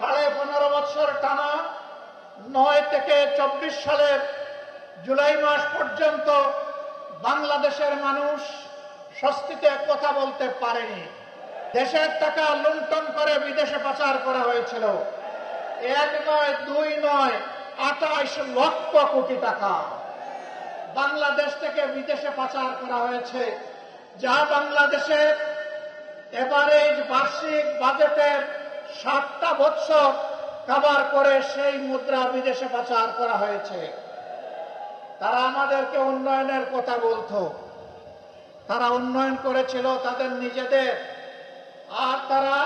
15.5 বছর টানা 9 থেকে 24 সালের জুলাই মাস পর্যন্ত বাংলাদেশের মানুষ স্বস্তিতে কথা বলতে পারেনি। দেশের টাকা লুণ্ঠন করে বিদেশে পাচার করা হয়েছিল। 1 নয় 2 নয় 28 লক্ষ কোটি টাকা বাংলাদেশ থেকে বিদেশে পাচার করা হয়েছে, যা বাংলাদেশের এভারেজ বার্ষিক বাজেটের 7টা বছর কভার করে সেই মুদ্রা বিদেশে পাচার করা হয়েছে। তারা আমাদেরকে উন্নয়নের কথা বলতো, তারা উন্নয়ন করেছিল তাদের নিজেদের, আর তারা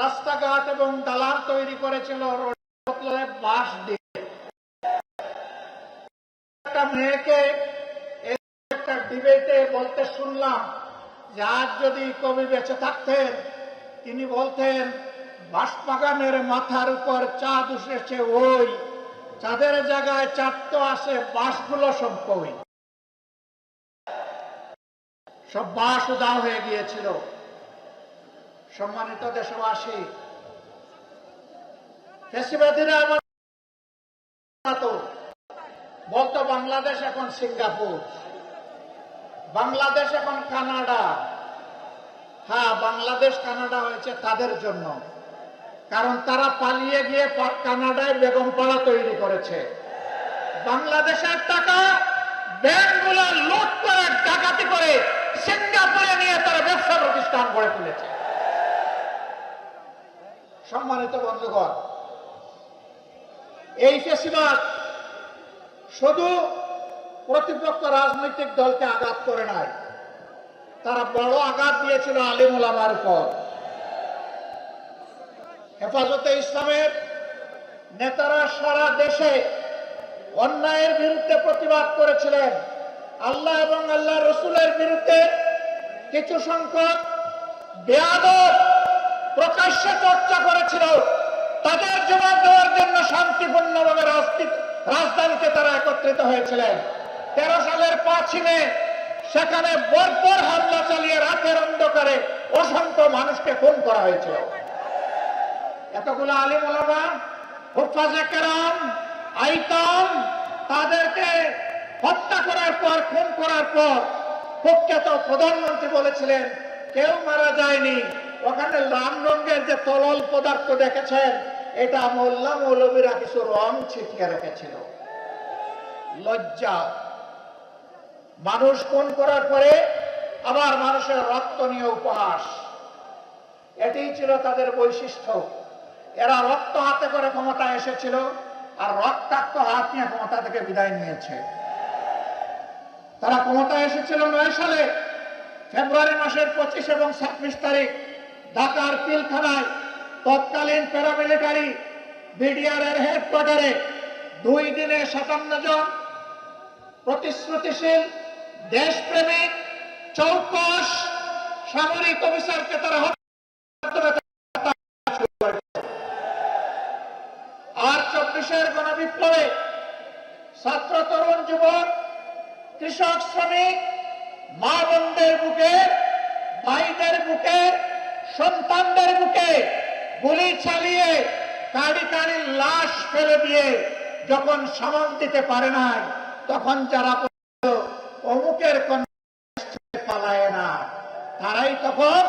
রাস্তাঘাট এবং দালান তৈরি করেছিল বাঁশ দিয়ে। একটা মেয়েকে একটা ডিবেটে বলতে শুনলাম যে আজ যদি কবি বেঁচে থাকতেন তিনি বলতেন, বাঁশবাগানের মাথার উপর চাঁদ উঠেছে ওই, চাঁদের জায়গায় চাঁদ তো আসে, বাঁশগুলো সব কই। সব বাঁশ উধাও হয়ে গিয়েছিল। সম্মানিত দেশবাসী, ফ্যাসিবাদীরা আমার বলতো বাংলাদেশ এখন সিঙ্গাপুর, বাংলাদেশ এখন কানাডা। হ্যাঁ, বাংলাদেশ কানাডা হয়েছে তাদের জন্য, কারণ তারা পালিয়ে গিয়ে কানাডায় বেগমপাড়া তৈরি করেছে। বাংলাদেশের টাকা ব্যাংকগুলো লুট করে ডাকাতি করে সিঙ্গাপুরে নিয়ে তারা ব্যবসা প্রতিষ্ঠান গড়ে তুলেছে। সম্মানিত বন্ধুগণ, এই ফ্যাসিবাদ শুধু প্রতিপক্ষ রাজনৈতিক দলকে আঘাত করে নাই, তারা বড় আঘাত দিয়েছিল আলিম ওলামার উপর। হেফাজতে ইসলামের নেতারা সারা দেশে অন্যায়ের বিরুদ্ধে প্রতিবাদ করেছিলেন। আল্লাহ এবং আল্লাহ রসুলের বিরুদ্ধে কিছু সংখ্যক বেয়াদব প্রকাশ্যে চর্চা করেছিল। তাদের জবাব দেওয়ার জন্য শান্তিপূর্ণভাবে রাজধানীতে তারা একত্রিত হয়েছিলেন। 13 সালের 5 মে সেখানে বর্বর হামলা চালিয়ে রাতের অন্ধকারে অসংখ্য মানুষকে খুন করা হয়েছিল। এতগুলো আলিম ওলামা, হুফাজে কেরাম, আইতাম, তাদেরকে হত্যা করার পর, খুন করার পর প্রখ্যাত প্রধানমন্ত্রী বলেছিলেন কেউ মারা যায়নি, ওখানে লাল রঙের যে তরল পদার্থ দেখেছেন এটা মোল্লা মৌলবীরা কিছু রং ছিটিয়ে রেখেছিল। লজ্জা! মানুষ খুন করার পরে আবার মানুষের রক্ত নিয়ে উপহাস, এটি ছিল তাদের বৈশিষ্ট্য। এরা রক্ত হাতে করে ক্ষমতায় এসেছিল, আর রক্তাক্ত হাত নিয়ে ক্ষমতা থেকে বিদায় নিয়েছে। তারা ক্ষমতায় এসেছিল 9 সালে ফেব্রুয়ারি মাসের 25 এবং 26 তারিখ ঢাকার পিলখানায় তৎকালীন প্যারামিলিটারি বিডিআর এর হেডকোয়ার্টারে 2 দিনে 57 জন প্রতিশ্রুতিশীল দেশপ্রেমিক চৌকস সামরিক অফিসারকে তারা আর 24-এর গণবিপ্লবে ছাত্র, তরুণ, যুবক, কৃষক, শ্রমিক, মা বোনদের বুকে, ভাইদের বুকে, সন্তানদের বুকে গুলি চালিয়ে কাড়ি কাড়ি লাশ ফেলে দিয়ে যখন সামাল দিতে পারে নাই, তখন যারা অমুকের কন্যা পালায় না, তারাই তখন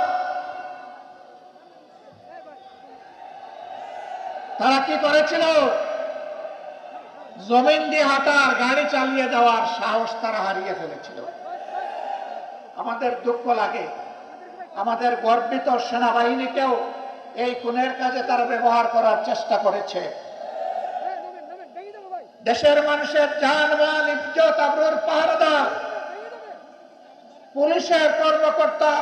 তারা কি করেছিল? জমিন দিয়ে হাঁটার, গাড়ি চালিয়ে যাওয়ার সাহস তারা হারিয়ে ফেলেছিল। আমাদের দুঃখ লাগে, আমাদের গর্বিত সেনাবাহিনীকেও এই খুনের কাজে তারা ব্যবহার করার চেষ্টা করেছে। দেশের মানুষের জান-মাল, ইজ্জত, আবরুর পাহারাদার পুলিশের কর্মকর্তা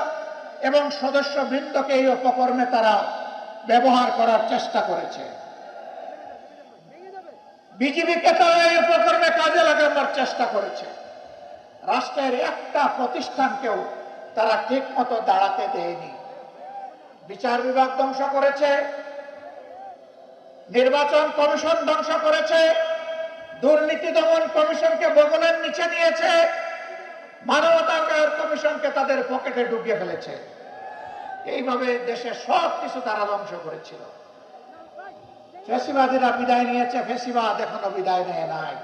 এবং সদস্য বৃন্দকে এই অপকর্মে তারা ব্যবহার করার চেষ্টা করেছে। বিজিবিকে তারা এই উপকরণে কাজে লাগানোর চেষ্টা করেছে। রাষ্ট্রের একটা প্রতিষ্ঠানকেও তারা ঠিক মতো দাঁড়াতে দেয়নি। বিচার বিভাগ ধ্বংস করেছে, নির্বাচন কমিশন ধ্বংস করেছে, দুর্নীতি দমন কমিশনকে বগলের নিচে নিয়েছে, মানবাধিকার কমিশনকে তাদের পকেটে ঢুকিয়ে ফেলেছে। এইভাবে দেশের সবকিছু তারা ধ্বংস করেছিল। ফেসিবাদীরা বিদায় নিয়েছে, ফেসিবাদ এখনো বিদায় নেয় নাই।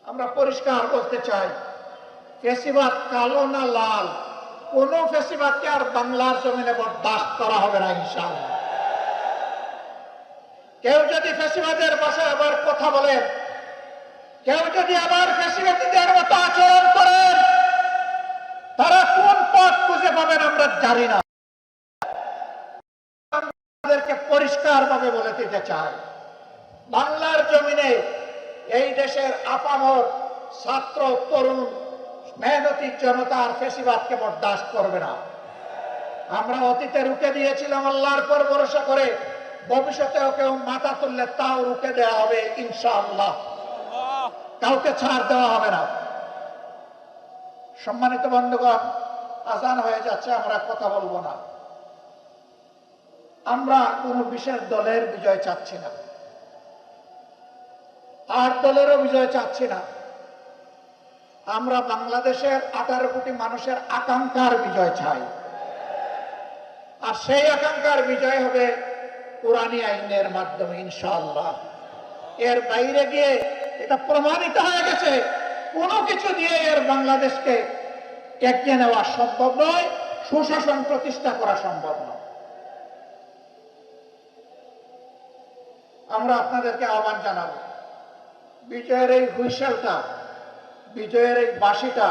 আমরা পরিষ্কার বলতে চাই, ফেসিবাদ কালো না লাল, কোন ফেসিবাদকে আর বাংলার জমিনে বরদাস্ত করা হবে না ইনশাআল্লাহ। কেউ যদি ফেসিবাদের ভাষায় আবার কথা বলেন, কেউ যদি আবার ফেসিবাদীদের মতো আচরণ করেন, তারা কোন পথ খুঁজে পাবেন আমরা জানি না। আমাদেরকে পরিষ্কার ভাবে বলে দিতে চাই, বাংলার জমিনে এই দেশের আপামর ছাত্র তরুণ মেহনতি জনতার ফেসিবাদকে বরদাস্ত করবে না। আমরা অতীতে রুখে দিয়েছিলাম আল্লাহর পর ভরসা করে, ভবিষ্যতেও কেউ মাথা তুললে তাও রুখে দেওয়া হবে ইনশাআল্লাহ, কাউকে ছাড় দেওয়া হবে না। সম্মানিত বন্ধুগণ, আজান হয়ে যাচ্ছে, আমরা কথা বলবো না। আমরা কোন বিশেষ দলের বিজয় চাচ্ছি না, আর দলেরও বিজয় চাচ্ছি না। আমরা বাংলাদেশের 18 কোটি মানুষের আকাঙ্ক্ষার বিজয় চাই, আর সেই আকাঙ্ক্ষার বিজয় হবে কোরআনী আইনের মাধ্যমে ইনশাআল্লাহ। এর বাইরে গিয়ে এটা প্রমাণিত হয়ে গেছে, কোনো কিছু দিয়ে এর বাংলাদেশকে এগিয়ে নেওয়া সম্ভব নয়, সুশাসন প্রতিষ্ঠা করা সম্ভব নয়। আমরা আপনাদেরকে আহ্বান জানাবো, বিজয়ের এই হুইসেলটা, বিজয়ের এই বাঁশিটা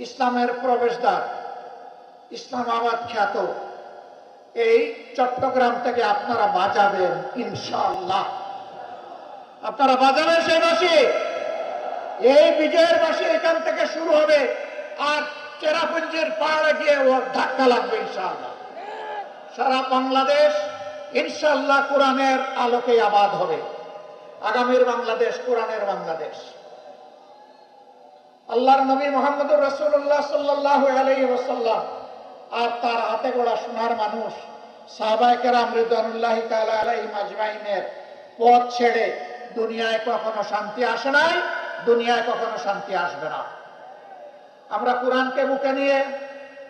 ইসলামের প্রবেশদ্বার, ইসলামাবাদ খ্যাত এই চট্টগ্রাম থেকে আপনারা বাজাবেন ইনশাআল্লাহ। আপনারা বাজাবেন সেই বাঁশি, এই বিজয়ের বাঁশি এখান থেকে শুরু হবে, আর চেরাপুঞ্জির পাহাড়ে গিয়ে ওর ধাক্কা লাগবে ইনশাআল্লাহ। সারা বাংলাদেশ ইনশাআল্লাহ কোরআনের আলোকে আবাদ হবে। আগামীর বাংলাদেশ কোরআনের বাংলাদেশ। আল্লাহর নবী মুহাম্মদুর রাসূলুল্লাহ সাল্লাল্লাহু আলাইহি ওয়াসাল্লাম আর তার হাতে গড়া সোনার মানুষ সাহাবায়ে কেরাম রিদওয়ানুল্লাহি তাআলা আলাইহিম আজমাইনের পথ ছেড়ে দুনিয়ায় কখনো শান্তি আসে নাই, দুনিয়ায় কখনো শান্তি আসবে না। আমরা কোরআনকে বুকে নিয়ে,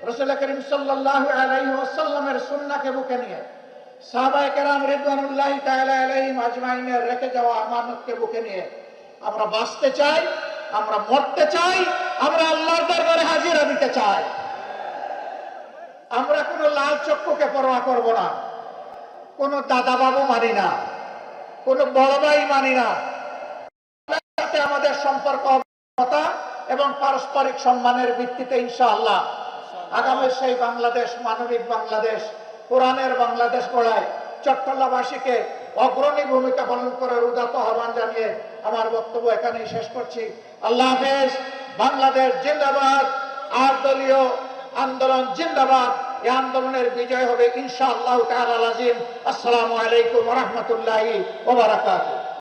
রাসূল করিম সাল্লাল্লাহু আলাইহি ওয়াসাল্লামের সুন্নাহকে বুকে নিয়ে, সাহাবায়ে কেরাম রিদওয়ানুল্লাহি তাআলা আলাইহিম আজমাইনের রেখে যাওয়া আমানতকে বুকে নিয়ে আমরা বাঁচতে চাই, আমরা মরতে চাই, আমরা আল্লাহর দরবারে হাজিরা দিতে চাই। আমরা কোনো লাল চক্ষুকে পরোয়া করব না, কোনো দাদা বাবু মানি না, কোনো বড় ভাই মানি না। আমাদের সম্পর্ক এবং পারস্পরিক সম্মানের ভিত্তিতে ইনশাআল্লাহ আগামী সেই বাংলাদেশ, মানবিক বাংলাদেশ, কোরআনের বাংলাদেশ গড়ায় চট্টগ্রামবাসীকে অগ্রণী ভূমিকা পালন করার উদাত্ত আহ্বান জানিয়ে আমার বক্তব্য এখানেই শেষ করছি। আল্লাহ হাফেজ। বাংলাদেশ জিন্দাবাদ। আর দলীয় আন্দোলন জিন্দাবাদ। এই আন্দোলনের বিজয় হবে ইনশাআল্লাহ তাআলা আজিম। আসসালামু আলাইকুম ওয়া রাহমাতুল্লাহি ওয়া বারাকাতুহু।